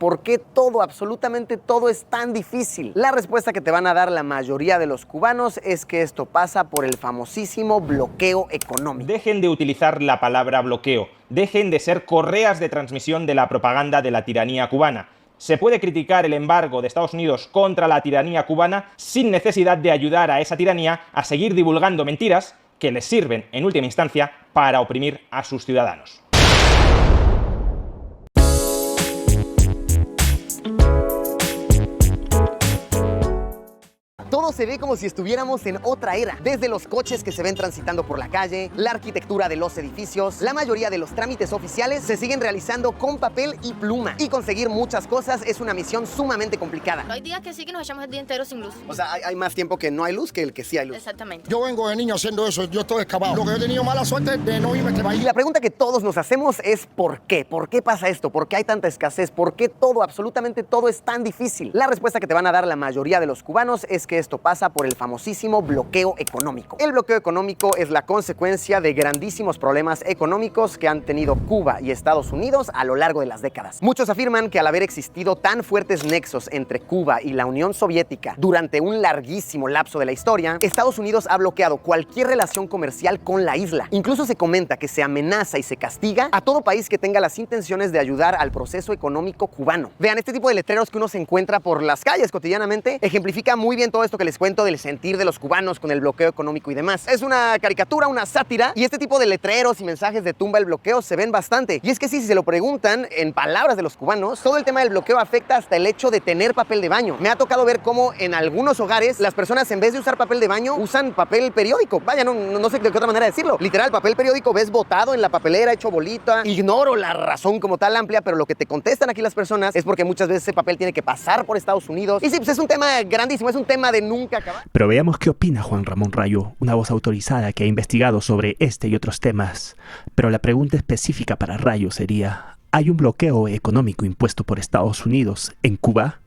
¿por qué todo, absolutamente todo es tan difícil? La respuesta que te van a dar la mayoría de los cubanos es que esto pasa por el famosísimo bloqueo económico. Dejen de utilizar la palabra bloqueo, dejen de ser correas de transmisión de la propaganda de la tiranía cubana. Se puede criticar el embargo de Estados Unidos contra la tiranía cubana sin necesidad de ayudar a esa tiranía a seguir divulgando mentiras que les sirven, en última instancia, para oprimir a sus ciudadanos. Todo se ve como si estuviéramos en otra era. Desde los coches que se ven transitando por la calle, la arquitectura de los edificios, la mayoría de los trámites oficiales se siguen realizando con papel y pluma. Y conseguir muchas cosas es una misión sumamente complicada. Hay días que sí que nos echamos el día entero sin luz. O sea, hay más tiempo que no hay luz que el que sí hay luz. Exactamente. Yo vengo de niño haciendo eso, yo estoy excavado. Lo que yo he tenido mala suerte de no irme a este país. Y la pregunta que todos nos hacemos es ¿por qué? ¿Por qué pasa esto? ¿Por qué hay tanta escasez? ¿Por qué todo, absolutamente todo es tan difícil? La respuesta que te van a dar la mayoría de los cubanos es que esto pasa por el famosísimo bloqueo económico. El bloqueo económico es la consecuencia de grandísimos problemas económicos que han tenido Cuba y Estados Unidos a lo largo de las décadas. Muchos afirman que al haber existido tan fuertes nexos entre Cuba y la Unión Soviética durante un larguísimo lapso de la historia, Estados Unidos ha bloqueado cualquier relación comercial con la isla. Incluso se comenta que se amenaza y se castiga a todo país que tenga las intenciones de ayudar al proceso económico cubano. Vean, este tipo de letreros que uno se encuentra por las calles cotidianamente ejemplifica muy bien todo esto que les cuento del sentir de los cubanos con el bloqueo económico y demás. Es una caricatura, una sátira, y este tipo de letreros y mensajes de tumba el bloqueo se ven bastante. Y es que sí, si se lo preguntan en palabras de los cubanos, todo el tema del bloqueo afecta hasta el hecho de tener papel de baño. Me ha tocado ver cómo en algunos hogares las personas, en vez de usar papel de baño, usan papel periódico. Vaya, no sé de qué otra manera decirlo. Literal, papel periódico ves botado en la papelera, hecho bolita. Ignoro la razón como tal amplia, pero lo que te contestan aquí las personas es porque muchas veces ese papel tiene que pasar por Estados Unidos. Y sí, pues es un tema grandísimo, es un tema de nunca acabar. Pero veamos qué opina Juan Ramón Rayo, una voz autorizada que ha investigado sobre este y otros temas. Pero la pregunta específica para Rayo sería, ¿hay un bloqueo económico impuesto por Estados Unidos en Cuba?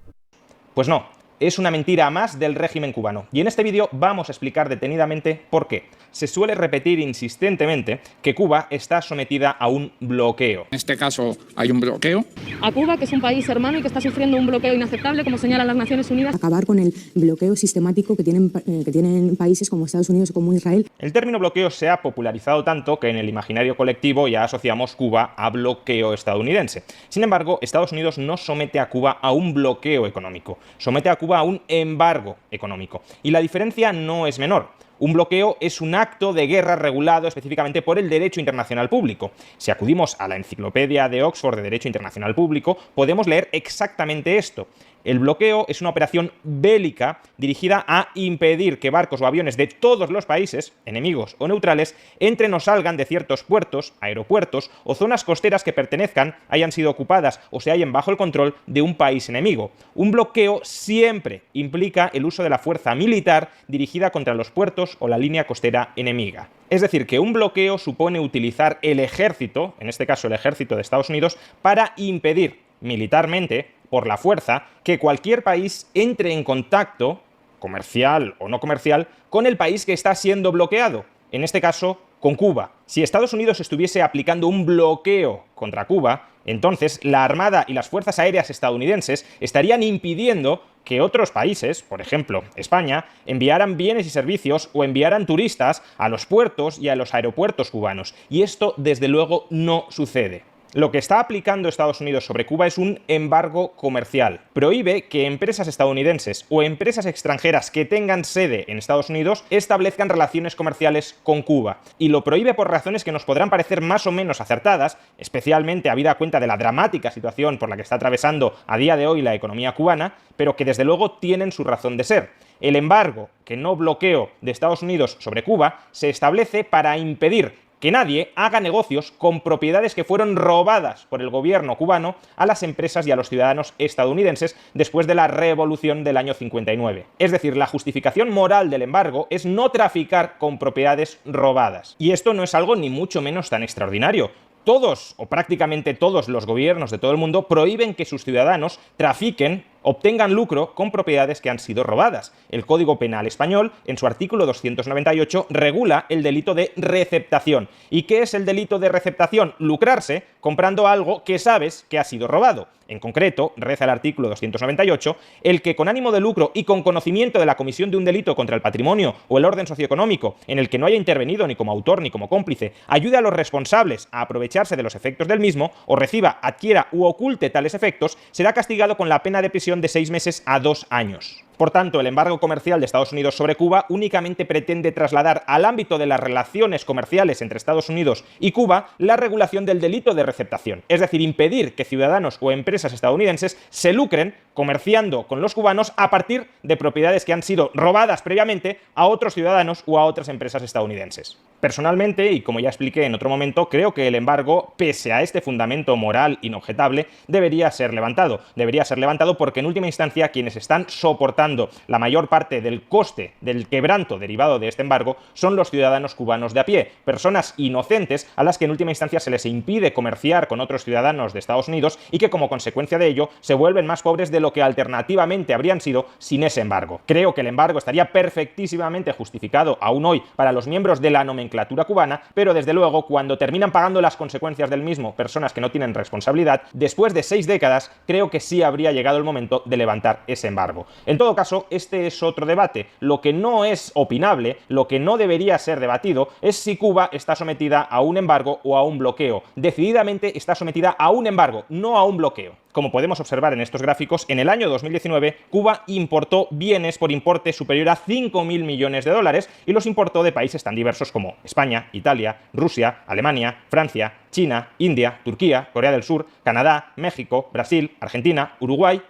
Pues no, es una mentira más del régimen cubano. Y en este vídeo vamos a explicar detenidamente por qué. Se suele repetir insistentemente que Cuba está sometida a un bloqueo. En este caso hay un bloqueo. A Cuba, que es un país hermano y que está sufriendo un bloqueo inaceptable, como señalan las Naciones Unidas. Acabar con el bloqueo sistemático que tienen países como Estados Unidos o como Israel. El término bloqueo se ha popularizado tanto que en el imaginario colectivo ya asociamos Cuba a bloqueo estadounidense. Sin embargo, Estados Unidos no somete a Cuba a un bloqueo económico, somete a Cuba a un embargo económico. Y la diferencia no es menor. Un bloqueo es un acto de guerra regulado específicamente por el derecho internacional público. Si acudimos a la enciclopedia de Oxford de Derecho Internacional Público, podemos leer exactamente esto. El bloqueo es una operación bélica dirigida a impedir que barcos o aviones de todos los países, enemigos o neutrales, entren o salgan de ciertos puertos, aeropuertos o zonas costeras que pertenezcan, hayan sido ocupadas o se hallen bajo el control de un país enemigo. Un bloqueo siempre implica el uso de la fuerza militar dirigida contra los puertos o la línea costera enemiga. Es decir, que un bloqueo supone utilizar el ejército, en este caso el ejército de Estados Unidos, para impedir militarmente, por la fuerza, que cualquier país entre en contacto, comercial o no comercial, con el país que está siendo bloqueado, en este caso, con Cuba. Si Estados Unidos estuviese aplicando un bloqueo contra Cuba, entonces la Armada y las Fuerzas Aéreas estadounidenses estarían impidiendo que otros países, por ejemplo España, enviaran bienes y servicios o enviaran turistas a los puertos y a los aeropuertos cubanos. Y esto, desde luego, no sucede. Lo que está aplicando Estados Unidos sobre Cuba es un embargo comercial. Prohíbe que empresas estadounidenses o empresas extranjeras que tengan sede en Estados Unidos establezcan relaciones comerciales con Cuba. Y lo prohíbe por razones que nos podrán parecer más o menos acertadas, especialmente habida cuenta de la dramática situación por la que está atravesando a día de hoy la economía cubana, pero que desde luego tienen su razón de ser. El embargo, que no bloqueo, de Estados Unidos sobre Cuba se establece para impedir que nadie haga negocios con propiedades que fueron robadas por el gobierno cubano a las empresas y a los ciudadanos estadounidenses después de la revolución del año 59. Es decir, la justificación moral del embargo es no traficar con propiedades robadas. Y esto no es algo ni mucho menos tan extraordinario. Todos, o prácticamente todos los gobiernos de todo el mundo prohíben que sus ciudadanos trafiquen, obtengan lucro con propiedades que han sido robadas. El Código Penal español, en su artículo 298, regula el delito de receptación. ¿Y qué es el delito de receptación? Lucrarse comprando algo que sabes que ha sido robado. En concreto, reza el artículo 298, el que con ánimo de lucro y con conocimiento de la comisión de un delito contra el patrimonio o el orden socioeconómico en el que no haya intervenido ni como autor ni como cómplice, ayude a los responsables a aprovecharse de los efectos del mismo o reciba, adquiera u oculte tales efectos, será castigado con la pena de prisión de 6 meses a 2 años. Por tanto, el embargo comercial de Estados Unidos sobre Cuba únicamente pretende trasladar al ámbito de las relaciones comerciales entre Estados Unidos y Cuba la regulación del delito de receptación, es decir, impedir que ciudadanos o empresas estadounidenses se lucren comerciando con los cubanos a partir de propiedades que han sido robadas previamente a otros ciudadanos o a otras empresas estadounidenses. Personalmente, y como ya expliqué en otro momento, creo que el embargo, pese a este fundamento moral inobjetable, debería ser levantado. Debería ser levantado porque en última instancia quienes están soportando la mayor parte del coste del quebranto derivado de este embargo son los ciudadanos cubanos de a pie, personas inocentes a las que en última instancia se les impide comerciar con otros ciudadanos de Estados Unidos y que como consecuencia de ello se vuelven más pobres de lo que alternativamente habrían sido sin ese embargo. Creo que el embargo estaría perfectísimamente justificado aún hoy para los miembros de la nomenclatura cubana, pero desde luego cuando terminan pagando las consecuencias del mismo personas que no tienen responsabilidad, después de 6 décadas, creo que sí habría llegado el momento de levantar ese embargo. En todo caso, este es otro debate. Lo que no es opinable, lo que no debería ser debatido, es si Cuba está sometida a un embargo o a un bloqueo. Decididamente está sometida a un embargo, no a un bloqueo. Como podemos observar en estos gráficos, en el año 2019 Cuba importó bienes por importe superior a 5.000 millones de dólares y los importó de países tan diversos como España, Italia, Rusia, Alemania, Francia, China, India, Turquía, Corea del Sur, Canadá, México, Brasil, Argentina, Uruguay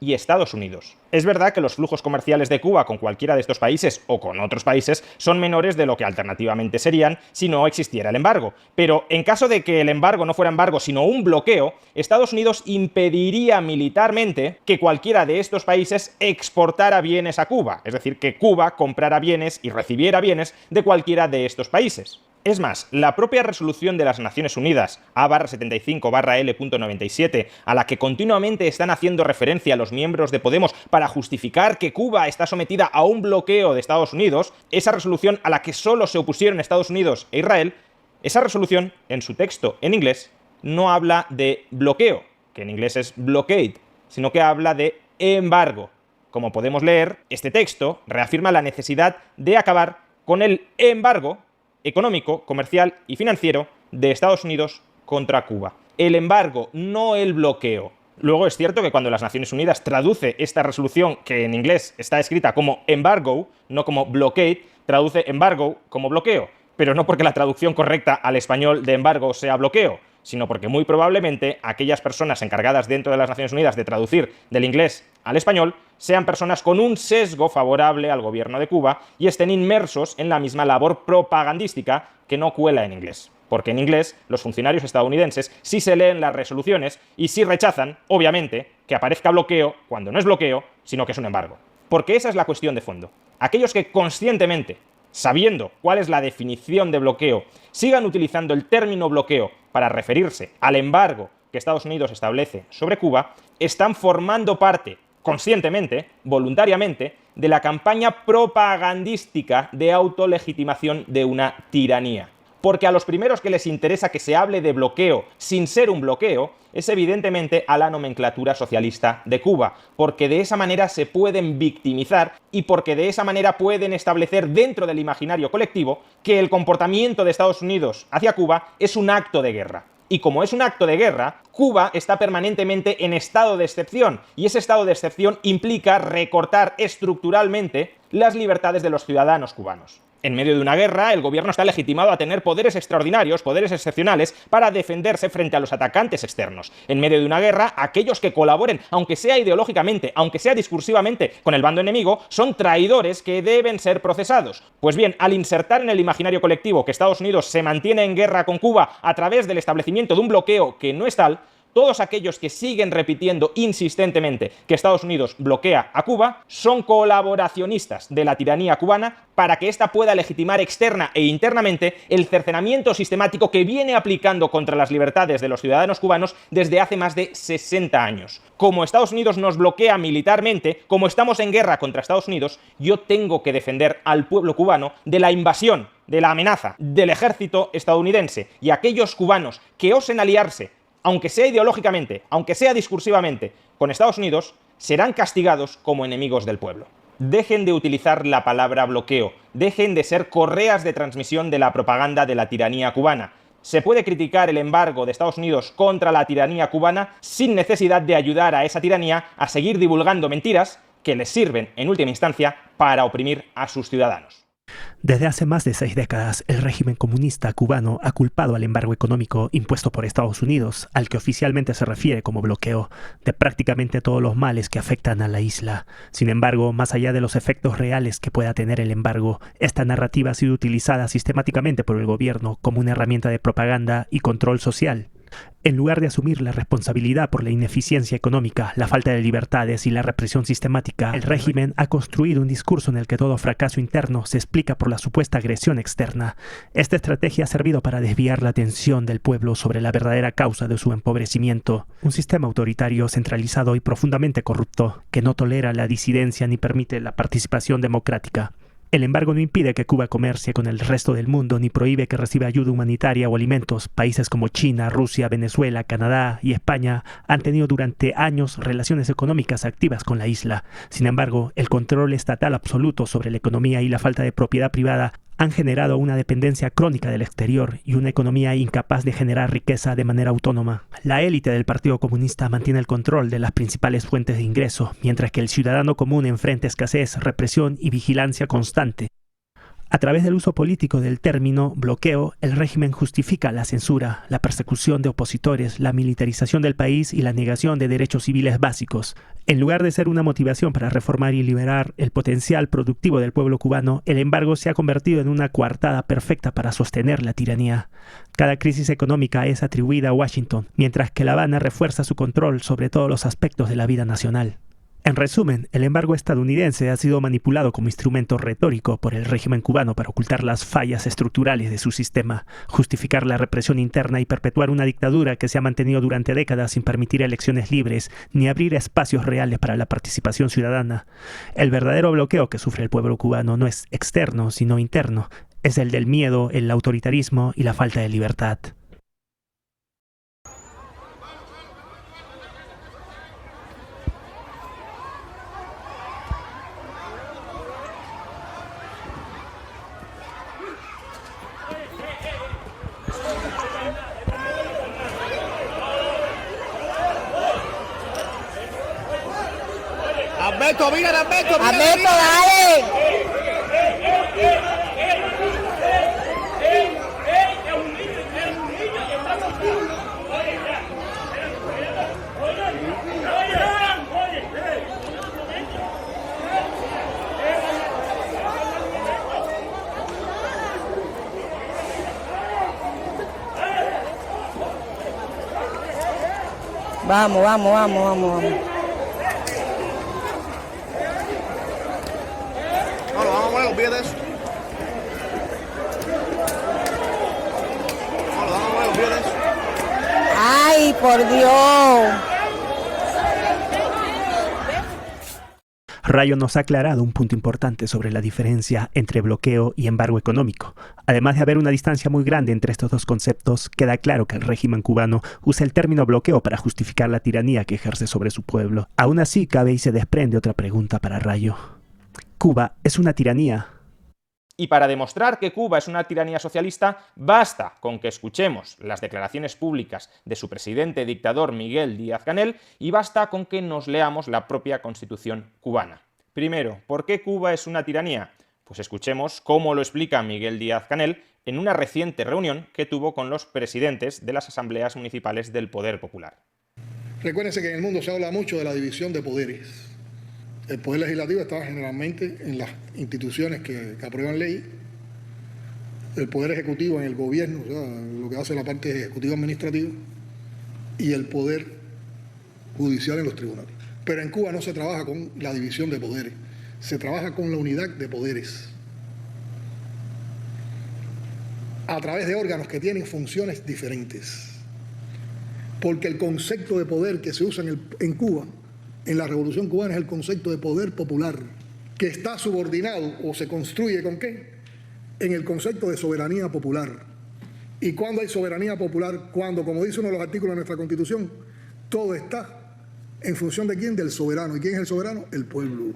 y Estados Unidos. Es verdad que los flujos comerciales de Cuba con cualquiera de estos países o con otros países son menores de lo que alternativamente serían si no existiera el embargo, pero en caso de que el embargo no fuera embargo sino un bloqueo, Estados Unidos impediría militarmente que cualquiera de estos países exportara bienes a Cuba, es decir, que Cuba comprara bienes y recibiera bienes de cualquiera de estos países. Es más, la propia resolución de las Naciones Unidas, A/75/L.97, a la que continuamente están haciendo referencia los miembros de Podemos para justificar que Cuba está sometida a un bloqueo de Estados Unidos, esa resolución a la que solo se opusieron Estados Unidos e Israel, esa resolución, en su texto en inglés, no habla de bloqueo, que en inglés es blockade, sino que habla de embargo. Como podemos leer, este texto reafirma la necesidad de acabar con el embargo económico, comercial y financiero de Estados Unidos contra Cuba. El embargo, no el bloqueo. Luego es cierto que cuando las Naciones Unidas traduce esta resolución, que en inglés está escrita como embargo, no como blockade, traduce embargo como bloqueo, pero no porque la traducción correcta al español de embargo sea bloqueo, sino porque muy probablemente aquellas personas encargadas dentro de las Naciones Unidas de traducir del inglés al español sean personas con un sesgo favorable al gobierno de Cuba y estén inmersos en la misma labor propagandística que no cuela en inglés. Porque en inglés los funcionarios estadounidenses sí se leen las resoluciones y sí rechazan, obviamente, que aparezca bloqueo cuando no es bloqueo, sino que es un embargo. Porque esa es la cuestión de fondo. Aquellos que conscientemente, sabiendo cuál es la definición de bloqueo, sigan utilizando el término bloqueo para referirse al embargo que Estados Unidos establece sobre Cuba, están formando parte, conscientemente, voluntariamente, de la campaña propagandística de autolegitimación de una tiranía. Porque a los primeros que les interesa que se hable de bloqueo sin ser un bloqueo es evidentemente a la nomenclatura socialista de Cuba, porque de esa manera se pueden victimizar y porque de esa manera pueden establecer dentro del imaginario colectivo que el comportamiento de Estados Unidos hacia Cuba es un acto de guerra. Y como es un acto de guerra, Cuba está permanentemente en estado de excepción, y ese estado de excepción implica recortar estructuralmente las libertades de los ciudadanos cubanos. En medio de una guerra, el gobierno está legitimado a tener poderes extraordinarios, poderes excepcionales, para defenderse frente a los atacantes externos. En medio de una guerra, aquellos que colaboren, aunque sea ideológicamente, aunque sea discursivamente, con el bando enemigo, son traidores que deben ser procesados. Pues bien, al insertar en el imaginario colectivo que Estados Unidos se mantiene en guerra con Cuba a través del establecimiento de un bloqueo que no es tal, todos aquellos que siguen repitiendo insistentemente que Estados Unidos bloquea a Cuba son colaboracionistas de la tiranía cubana para que ésta pueda legitimar externa e internamente el cercenamiento sistemático que viene aplicando contra las libertades de los ciudadanos cubanos desde hace más de 60 años. Como Estados Unidos nos bloquea militarmente, como estamos en guerra contra Estados Unidos, yo tengo que defender al pueblo cubano de la invasión, de la amenaza del ejército estadounidense, y aquellos cubanos que osen aliarse aunque sea ideológicamente, aunque sea discursivamente, con Estados Unidos, serán castigados como enemigos del pueblo. Dejen de utilizar la palabra bloqueo, dejen de ser correas de transmisión de la propaganda de la tiranía cubana. Se puede criticar el embargo de Estados Unidos contra la tiranía cubana sin necesidad de ayudar a esa tiranía a seguir divulgando mentiras que les sirven, en última instancia, para oprimir a sus ciudadanos. Desde hace más de 6 décadas, el régimen comunista cubano ha culpado al embargo económico impuesto por Estados Unidos, al que oficialmente se refiere como bloqueo, de prácticamente todos los males que afectan a la isla. Sin embargo, más allá de los efectos reales que pueda tener el embargo, esta narrativa ha sido utilizada sistemáticamente por el gobierno como una herramienta de propaganda y control social. En lugar de asumir la responsabilidad por la ineficiencia económica, la falta de libertades y la represión sistemática, el régimen ha construido un discurso en el que todo fracaso interno se explica por la supuesta agresión externa. Esta estrategia ha servido para desviar la atención del pueblo sobre la verdadera causa de su empobrecimiento. Un sistema autoritario, centralizado y profundamente corrupto, que no tolera la disidencia ni permite la participación democrática. El embargo no impide que Cuba comercie con el resto del mundo ni prohíbe que reciba ayuda humanitaria o alimentos. Países como China, Rusia, Venezuela, Canadá y España han tenido durante años relaciones económicas activas con la isla. Sin embargo, el control estatal absoluto sobre la economía y la falta de propiedad privada han generado una dependencia crónica del exterior y una economía incapaz de generar riqueza de manera autónoma. La élite del Partido Comunista mantiene el control de las principales fuentes de ingreso, mientras que el ciudadano común enfrenta escasez, represión y vigilancia constante. A través del uso político del término bloqueo, el régimen justifica la censura, la persecución de opositores, la militarización del país y la negación de derechos civiles básicos. En lugar de ser una motivación para reformar y liberar el potencial productivo del pueblo cubano, el embargo se ha convertido en una coartada perfecta para sostener la tiranía. Cada crisis económica es atribuida a Washington, mientras que La Habana refuerza su control sobre todos los aspectos de la vida nacional. En resumen, el embargo estadounidense ha sido manipulado como instrumento retórico por el régimen cubano para ocultar las fallas estructurales de su sistema, justificar la represión interna y perpetuar una dictadura que se ha mantenido durante décadas sin permitir elecciones libres ni abrir espacios reales para la participación ciudadana. El verdadero bloqueo que sufre el pueblo cubano no es externo, sino interno. Es el del miedo, el autoritarismo y la falta de libertad. Alberto, mira, Alberto, mira, Alberto, mira. dale. Vamos, vamos, vamos, vamos, vamos. No, lo vamos a mover, olvídate de eso. No, lo vamos a mover, olvídate de eso. Ay, por Dios. Rayo nos ha aclarado un punto importante sobre la diferencia entre bloqueo y embargo económico. Además de haber una distancia muy grande entre estos dos conceptos, queda claro que el régimen cubano usa el término bloqueo para justificar la tiranía que ejerce sobre su pueblo. Aún así, cabe y se desprende otra pregunta para Rayo. ¿Cuba es una tiranía? Y para demostrar que Cuba es una tiranía socialista, basta con que escuchemos las declaraciones públicas de su presidente dictador Miguel Díaz-Canel y basta con que nos leamos la propia Constitución cubana. Primero, ¿por qué Cuba es una tiranía? Pues escuchemos cómo lo explica Miguel Díaz-Canel en una reciente reunión que tuvo con los presidentes de las asambleas municipales del Poder Popular. Recuérdense que en el mundo se habla mucho de la división de poderes. El poder legislativo está generalmente en las instituciones que aprueban leyes, el poder ejecutivo en el gobierno, o sea, lo que hace la parte ejecutiva administrativa, y el poder judicial en los tribunales. Pero en Cuba no se trabaja con la división de poderes, se trabaja con la unidad de poderes, a través de órganos que tienen funciones diferentes. Porque el concepto de poder que se usa en Cuba, en la Revolución Cubana, es el concepto de poder popular, que está subordinado o se construye ¿con qué? En el concepto de soberanía popular. ¿Y cuándo hay soberanía popular? Cuando, como dice uno de los artículos de nuestra Constitución, todo está en función de quién, del soberano. ¿Y quién es el soberano? El pueblo.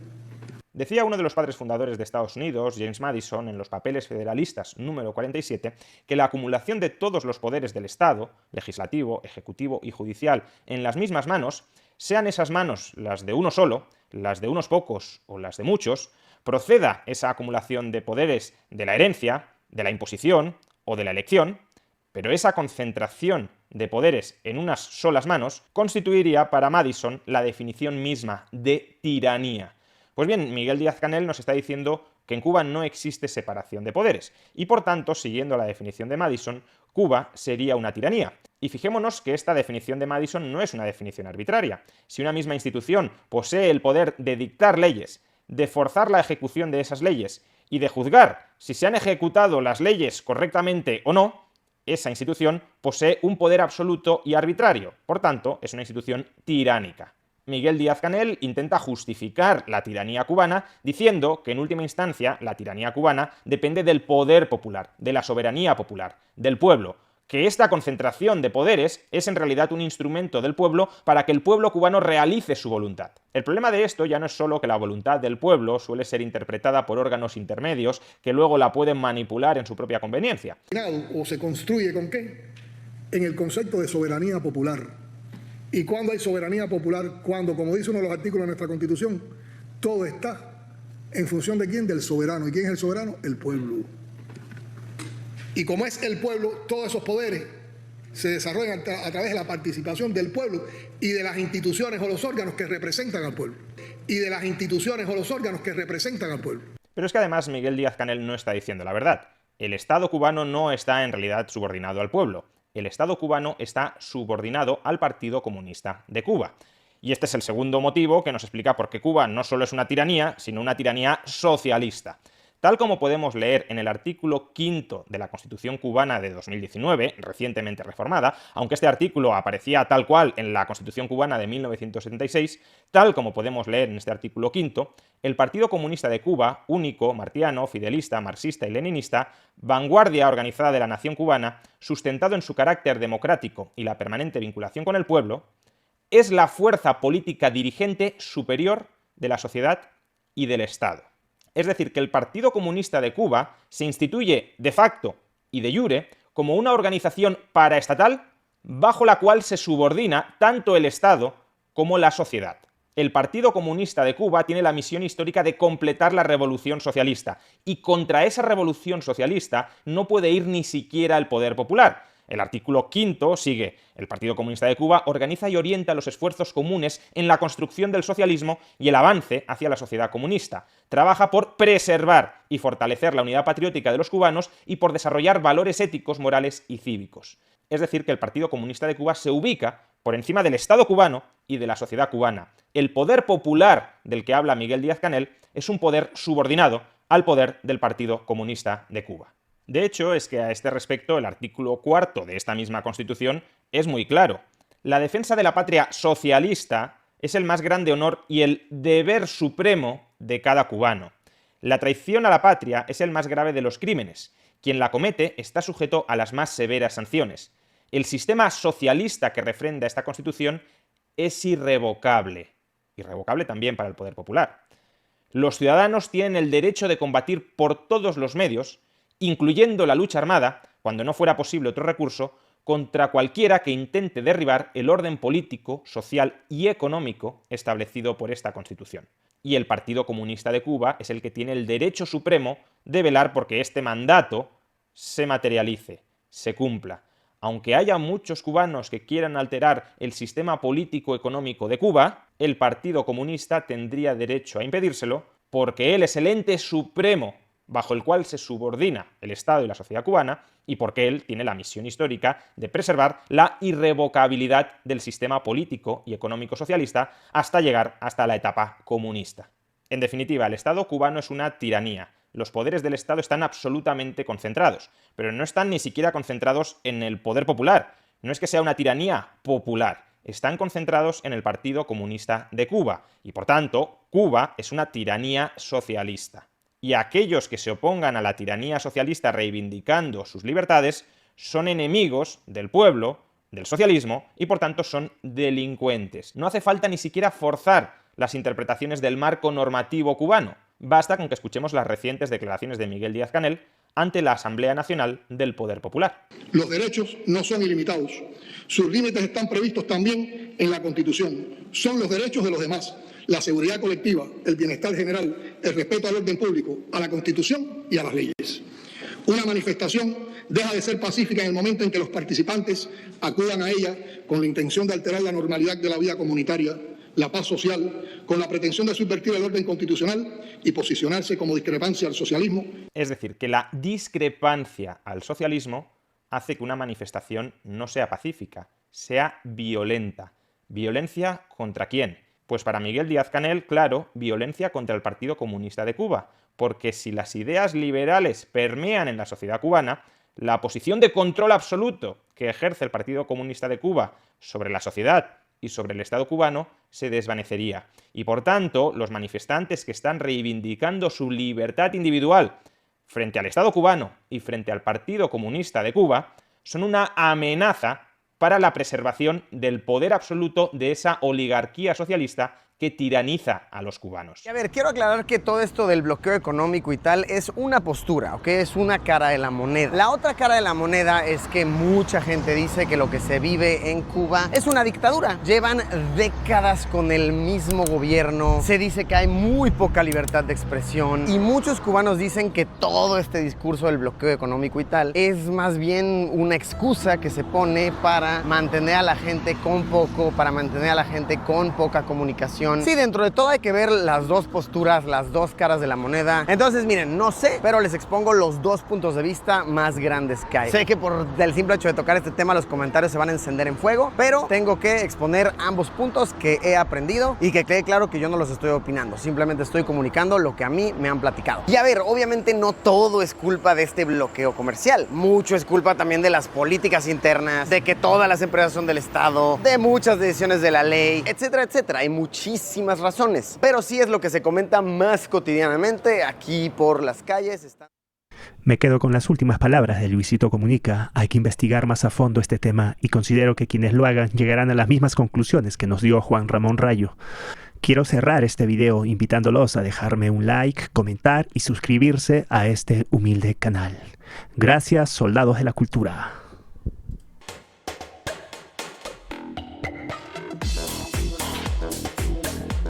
Decía uno de los padres fundadores de Estados Unidos, James Madison, en los Papeles Federalistas número 47, que la acumulación de todos los poderes del Estado, legislativo, ejecutivo y judicial, en las mismas manos, sean esas manos las de uno solo, las de unos pocos o las de muchos, proceda esa acumulación de poderes de la herencia, de la imposición o de la elección, pero esa concentración de poderes en unas solas manos constituiría para Madison la definición misma de tiranía. Pues bien, Miguel Díaz-Canel nos está diciendo que en Cuba no existe separación de poderes y, por tanto, siguiendo la definición de Madison, Cuba sería una tiranía. Y fijémonos que esta definición de Madison no es una definición arbitraria. Si una misma institución posee el poder de dictar leyes, de forzar la ejecución de esas leyes y de juzgar si se han ejecutado las leyes correctamente o no, esa institución posee un poder absoluto y arbitrario. Por tanto, es una institución tiránica. Miguel Díaz-Canel intenta justificar la tiranía cubana diciendo que en última instancia la tiranía cubana depende del poder popular, de la soberanía popular, del pueblo, que esta concentración de poderes es en realidad un instrumento del pueblo para que el pueblo cubano realice su voluntad. El problema de esto ya no es solo que la voluntad del pueblo suele ser interpretada por órganos intermedios que luego la pueden manipular en su propia conveniencia. ¿O se construye con qué? En el concepto de soberanía popular. ¿Y cuándo hay soberanía popular? Cuando, como dice uno de los artículos de nuestra Constitución, todo está en función de quién, del soberano. ¿Y quién es el soberano? El pueblo. Y como es el pueblo, todos esos poderes se desarrollan a través de la participación del pueblo y de las instituciones o los órganos que representan al pueblo. Pero es que además Miguel Díaz-Canel no está diciendo la verdad. El Estado cubano no está en realidad subordinado al pueblo. El Estado cubano está subordinado al Partido Comunista de Cuba. Y este es el segundo motivo que nos explica por qué Cuba no solo es una tiranía, sino una tiranía socialista. Tal como podemos leer en el artículo 5 de la Constitución cubana de 2019, recientemente reformada, aunque este artículo aparecía tal cual en la Constitución cubana de 1976, tal como podemos leer en este artículo 5, el Partido Comunista de Cuba, único, martiano, fidelista, marxista y leninista, vanguardia organizada de la nación cubana, sustentado en su carácter democrático y la permanente vinculación con el pueblo, es la fuerza política dirigente superior de la sociedad y del Estado. Es decir, que el Partido Comunista de Cuba se instituye de facto y de jure como una organización paraestatal bajo la cual se subordina tanto el Estado como la sociedad. El Partido Comunista de Cuba tiene la misión histórica de completar la revolución socialista, y contra esa revolución socialista no puede ir ni siquiera el poder popular. El artículo 5 sigue: el Partido Comunista de Cuba organiza y orienta los esfuerzos comunes en la construcción del socialismo y el avance hacia la sociedad comunista. Trabaja por preservar y fortalecer la unidad patriótica de los cubanos y por desarrollar valores éticos, morales y cívicos. Es decir, que el Partido Comunista de Cuba se ubica por encima del Estado cubano y de la sociedad cubana. El poder popular del que habla Miguel Díaz-Canel es un poder subordinado al poder del Partido Comunista de Cuba. De hecho, es que a este respecto el artículo 4 de esta misma Constitución es muy claro. La defensa de la patria socialista es el más grande honor y el deber supremo de cada cubano. La traición a la patria es el más grave de los crímenes. Quien la comete está sujeto a las más severas sanciones. El sistema socialista que refrenda esta Constitución es irrevocable. Irrevocable también para el poder popular. Los ciudadanos tienen el derecho de combatir por todos los medios, incluyendo la lucha armada, cuando no fuera posible otro recurso, contra cualquiera que intente derribar el orden político, social y económico establecido por esta Constitución. Y el Partido Comunista de Cuba es el que tiene el derecho supremo de velar porque este mandato se materialice, se cumpla. Aunque haya muchos cubanos que quieran alterar el sistema político-económico de Cuba, el Partido Comunista tendría derecho a impedírselo porque él es el ente supremo bajo el cual se subordina el Estado y la sociedad cubana, y porque él tiene la misión histórica de preservar la irrevocabilidad del sistema político y económico socialista hasta llegar hasta la etapa comunista. En definitiva, el Estado cubano es una tiranía. Los poderes del Estado están absolutamente concentrados, pero no están ni siquiera concentrados en el poder popular. No es que sea una tiranía popular. Están concentrados en el Partido Comunista de Cuba, y por tanto, Cuba es una tiranía socialista. Y aquellos que se opongan a la tiranía socialista reivindicando sus libertades son enemigos del pueblo, del socialismo, y por tanto son delincuentes. No hace falta ni siquiera forzar las interpretaciones del marco normativo cubano. Basta con que escuchemos las recientes declaraciones de Miguel Díaz-Canel ante la Asamblea Nacional del Poder Popular. Los derechos no son ilimitados. Sus límites están previstos también en la Constitución. Son los derechos de los demás, la seguridad colectiva, el bienestar general, el respeto al orden público, a la Constitución y a las leyes. Una manifestación deja de ser pacífica en el momento en que los participantes acudan a ella con la intención de alterar la normalidad de la vida comunitaria, la paz social, con la pretensión de subvertir el orden constitucional y posicionarse como discrepancia al socialismo. Es decir, que la discrepancia al socialismo hace que una manifestación no sea pacífica, sea violenta. ¿Violencia contra quién? Pues para Miguel Díaz-Canel, claro, violencia contra el Partido Comunista de Cuba, porque si las ideas liberales permean en la sociedad cubana, la posición de control absoluto que ejerce el Partido Comunista de Cuba sobre la sociedad y sobre el Estado cubano se desvanecería. Y por tanto, los manifestantes que están reivindicando su libertad individual frente al Estado cubano y frente al Partido Comunista de Cuba son una amenaza para la preservación del poder absoluto de esa oligarquía socialista que tiraniza a los cubanos. Y a ver, quiero aclarar que todo esto del bloqueo económico y tal es una postura, ¿ok? Es una cara de la moneda. La otra cara de la moneda es que mucha gente dice que lo que se vive en Cuba es una dictadura. Llevan décadas con el mismo gobierno, se dice que hay muy poca libertad de expresión y muchos cubanos dicen que todo este discurso del bloqueo económico y tal es más bien una excusa que se pone para mantener a la gente con poco, para mantener a la gente con poca comunicación. Sí, dentro de todo hay que ver las dos posturas, las dos caras de la moneda. Entonces, miren, no sé, pero les expongo los dos puntos de vista más grandes que hay. Sé que por el simple hecho de tocar este tema los comentarios se van a encender en fuego, pero tengo que exponer ambos puntos que he aprendido y que quede claro que yo no los estoy opinando, simplemente estoy comunicando lo que a mí me han platicado. Y a ver, obviamente no todo es culpa de este bloqueo comercial. Mucho es culpa también de las políticas internas, de que todas las empresas son del Estado, de muchas decisiones de la ley, etcétera, etcétera. Hay muchísimas razones, pero sí es lo que se comenta más cotidianamente aquí por las calles. Me quedo con las últimas palabras de Luisito Comunica. Hay que investigar más a fondo este tema y considero que quienes lo hagan llegarán a las mismas conclusiones que nos dio Juan Ramón Rayo. Quiero cerrar este video invitándolos a dejarme un like, comentar y suscribirse a este humilde canal. Gracias, soldados de la cultura.